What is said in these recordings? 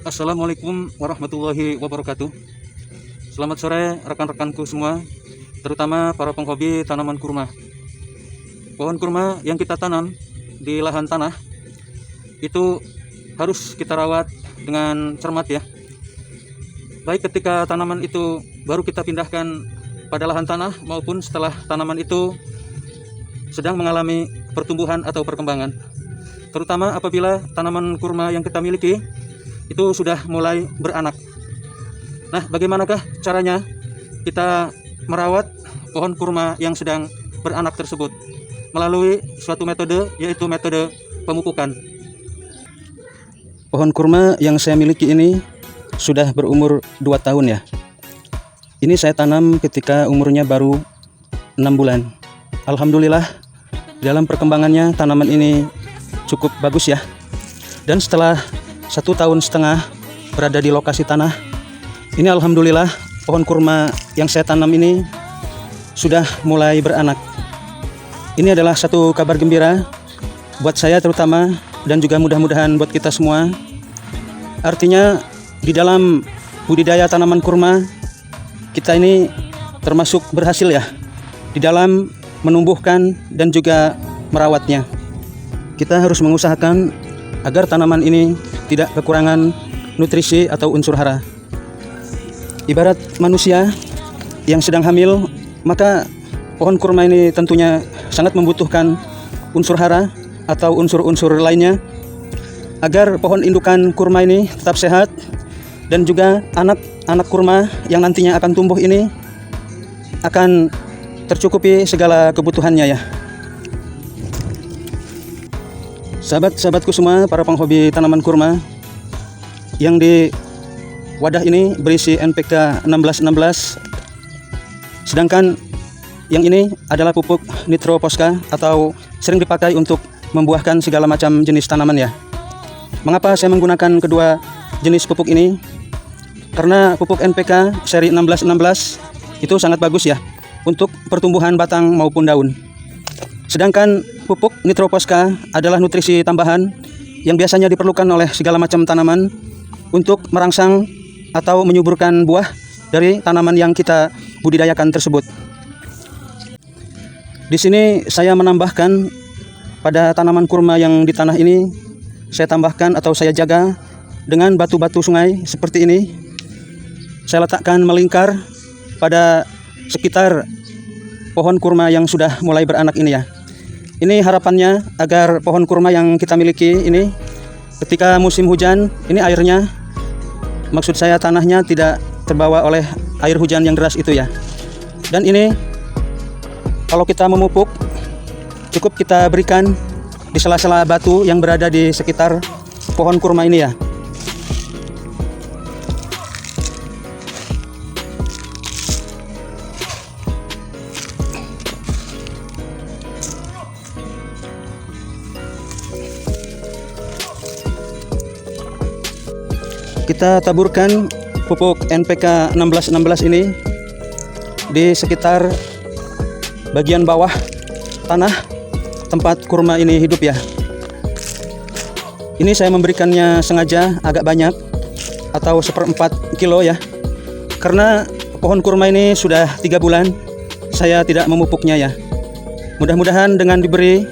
Assalamualaikum warahmatullahi wabarakatuh. Selamat sore rekan-rekanku semua, terutama para penghobi tanaman kurma. Pohon kurma yang kita tanam di lahan tanah itu harus kita rawat dengan cermat ya. Baik ketika tanaman itu baru kita pindahkan pada lahan tanah maupun setelah tanaman itu sedang mengalami pertumbuhan atau perkembangan. Terutama apabila tanaman kurma yang kita miliki itu sudah mulai beranak. Nah, bagaimanakah caranya kita merawat pohon kurma yang sedang beranak tersebut? Melalui suatu metode, yaitu metode pemupukan. Pohon kurma yang saya miliki ini sudah berumur 2 tahun ya. Ini saya tanam ketika umurnya baru 6 bulan. Alhamdulillah dalam perkembangannya tanaman ini cukup bagus ya. Dan setelah 1,5 tahun berada di lokasi tanah ini, alhamdulillah pohon kurma yang saya tanam ini sudah mulai beranak. Ini adalah satu kabar gembira buat saya terutama, dan juga mudah-mudahan buat kita semua. Artinya di dalam budidaya tanaman kurma kita ini termasuk berhasil ya di dalam menumbuhkan dan juga merawatnya. Kita harus mengusahakan agar tanaman ini tidak kekurangan nutrisi atau unsur hara. Ibarat manusia yang sedang hamil, maka pohon kurma ini tentunya sangat membutuhkan unsur hara atau unsur-unsur lainnya agar pohon indukan kurma ini tetap sehat, dan juga anak-anak kurma yang nantinya akan tumbuh ini akan tercukupi segala kebutuhannya ya. Sahabat-sahabatku semua, para penghobi tanaman kurma, yang di wadah ini berisi NPK 1616, sedangkan yang ini adalah pupuk nitroposka atau sering dipakai untuk membuahkan segala macam jenis tanaman ya. Mengapa saya menggunakan kedua jenis pupuk ini? Karena pupuk NPK seri 1616 itu sangat bagus ya untuk pertumbuhan batang maupun daun. Sedangkan pupuk nitroposka adalah nutrisi tambahan yang biasanya diperlukan oleh segala macam tanaman untuk merangsang atau menyuburkan buah dari tanaman yang kita budidayakan tersebut. Di sini saya menambahkan pada tanaman kurma yang di tanah ini, saya tambahkan atau saya jaga dengan batu-batu sungai seperti ini. Saya letakkan melingkar pada sekitar pohon kurma yang sudah mulai beranak ini ya. Ini harapannya agar pohon kurma yang kita miliki ini ketika musim hujan ini airnya, maksud saya tanahnya tidak terbawa oleh air hujan yang deras itu ya. Dan ini kalau kita memupuk cukup kita berikan di sela-sela batu yang berada di sekitar pohon kurma ini ya. Kita taburkan pupuk NPK 1616 ini di sekitar bagian bawah tanah tempat kurma ini hidup ya. Ini saya memberikannya sengaja agak banyak atau 1/4 kilo ya, karena pohon kurma ini sudah 3 bulan saya tidak memupuknya ya. Mudah-mudahan dengan diberi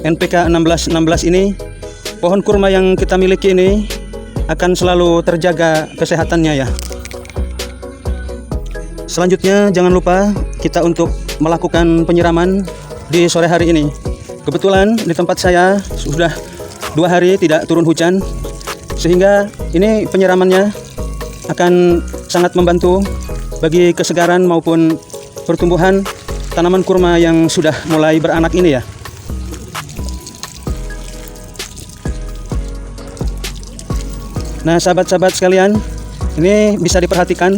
NPK 1616 ini, pohon kurma yang kita miliki ini akan selalu terjaga kesehatannya ya. Selanjutnya jangan lupa kita untuk melakukan penyiraman di sore hari ini. Kebetulan di tempat saya sudah 2 hari tidak turun hujan, sehingga ini penyiramannya akan sangat membantu bagi kesegaran maupun pertumbuhan tanaman kurma yang sudah mulai beranak ini ya. Nah, sahabat-sahabat sekalian, ini bisa diperhatikan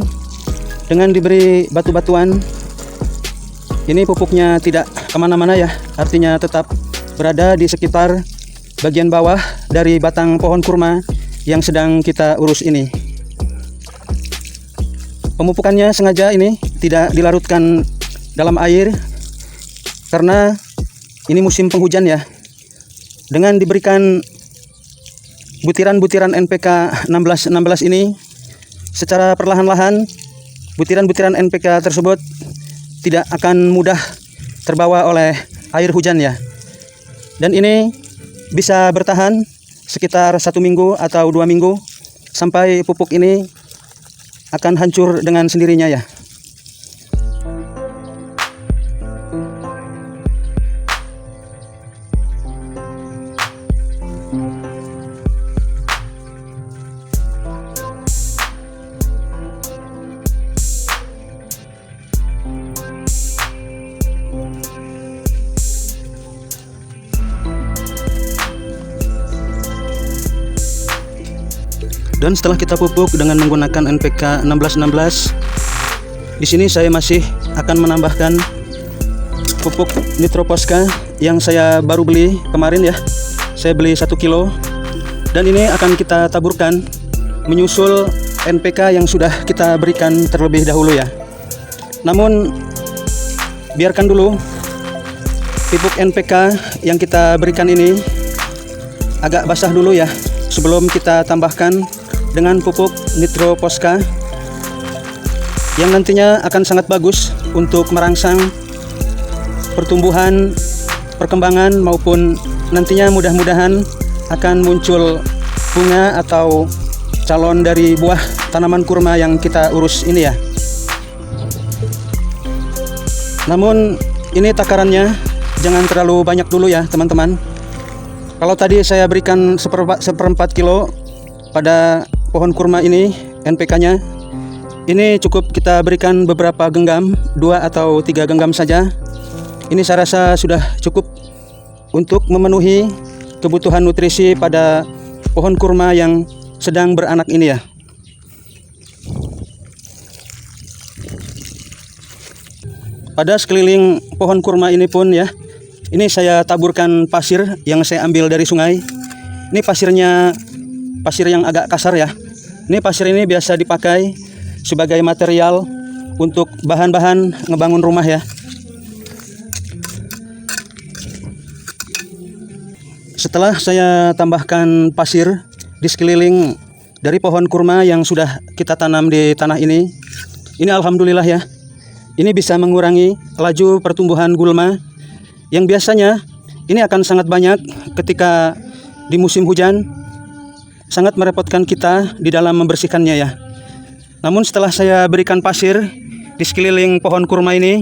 dengan diberi batu-batuan. Ini pupuknya tidak kemana-mana ya, artinya tetap berada di sekitar bagian bawah dari batang pohon kurma yang sedang kita urus ini. Pemupukannya sengaja ini tidak dilarutkan dalam air karena ini musim penghujan ya. Dengan diberikan butiran-butiran NPK 1616 ini secara perlahan-lahan butiran-butiran NPK tersebut tidak akan mudah terbawa oleh air hujan ya. Dan ini bisa bertahan sekitar 1 minggu atau 2 minggu sampai pupuk ini akan hancur dengan sendirinya ya. Dan setelah kita pupuk dengan menggunakan NPK 1616, di sini saya masih akan menambahkan pupuk Nitroposca yang saya baru beli kemarin ya. Saya beli 1 kilo dan ini akan kita taburkan menyusul NPK yang sudah kita berikan terlebih dahulu ya. Namun biarkan dulu pupuk NPK yang kita berikan ini agak basah dulu ya sebelum kita tambahkan dengan pupuk Nitroposca yang nantinya akan sangat bagus untuk merangsang pertumbuhan, perkembangan maupun nantinya mudah-mudahan akan muncul bunga atau calon dari buah tanaman kurma yang kita urus ini ya. Namun ini takarannya jangan terlalu banyak dulu ya teman-teman. Kalau tadi saya berikan seperempat kilo pada pohon kurma ini NPK-nya, ini cukup kita berikan beberapa genggam, 2 atau 3 genggam saja. Ini saya rasa sudah cukup untuk memenuhi kebutuhan nutrisi pada pohon kurma yang sedang beranak ini ya. Pada sekeliling pohon kurma ini pun ya, ini saya taburkan pasir yang saya ambil dari sungai. Ini pasirnya pasir yang agak kasar ya. Ini pasir ini biasa dipakai sebagai material untuk bahan-bahan ngebangun rumah ya. Setelah saya tambahkan pasir di sekeliling dari pohon kurma yang sudah kita tanam di tanah ini alhamdulillah ya, ini bisa mengurangi laju pertumbuhan gulma yang biasanya ini akan sangat banyak ketika di musim hujan, sangat merepotkan kita di dalam membersihkannya ya. Namun setelah saya berikan pasir di sekeliling pohon kurma ini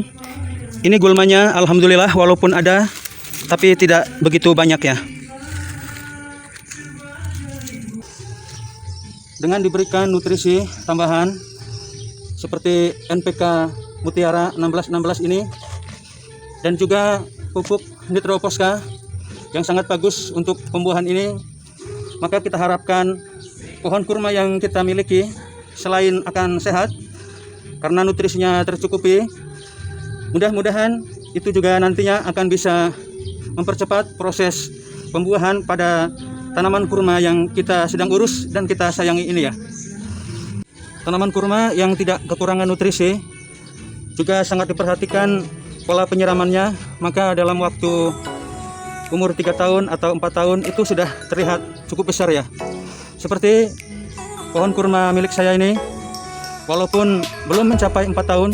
gulmanya alhamdulillah walaupun ada, tapi tidak begitu banyak ya. Dengan diberikan nutrisi tambahan seperti NPK Mutiara 1616 ini dan juga pupuk Nitroposca yang sangat bagus untuk pembuahan ini, maka kita harapkan pohon kurma yang kita miliki selain akan sehat karena nutrisinya tercukupi, mudah-mudahan itu juga nantinya akan bisa mempercepat proses pembuahan pada tanaman kurma yang kita sedang urus dan kita sayangi ini ya. Tanaman kurma yang tidak kekurangan nutrisi juga sangat diperhatikan pola penyiramannya, maka dalam waktu umur 3 tahun atau 4 tahun itu sudah terlihat cukup besar ya. Seperti pohon kurma milik saya ini, walaupun belum mencapai 4 tahun,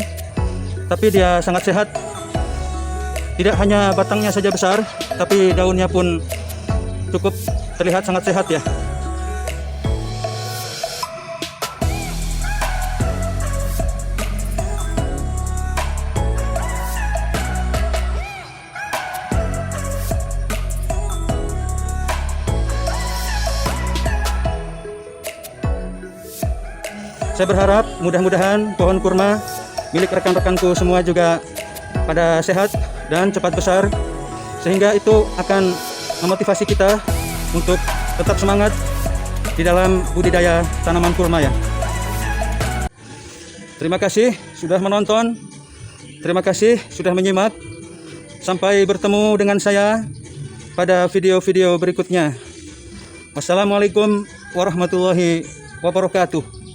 tapi dia sangat sehat. Tidak hanya batangnya saja besar, tapi daunnya pun cukup terlihat sangat sehat ya. Saya berharap mudah-mudahan pohon kurma milik rekan-rekanku semua juga pada sehat dan cepat besar, sehingga itu akan memotivasi kita untuk tetap semangat di dalam budidaya tanaman kurma ya. Terima kasih sudah menonton, terima kasih sudah menyimak. Sampai bertemu dengan saya pada video-video berikutnya. Wassalamualaikum warahmatullahi wabarakatuh.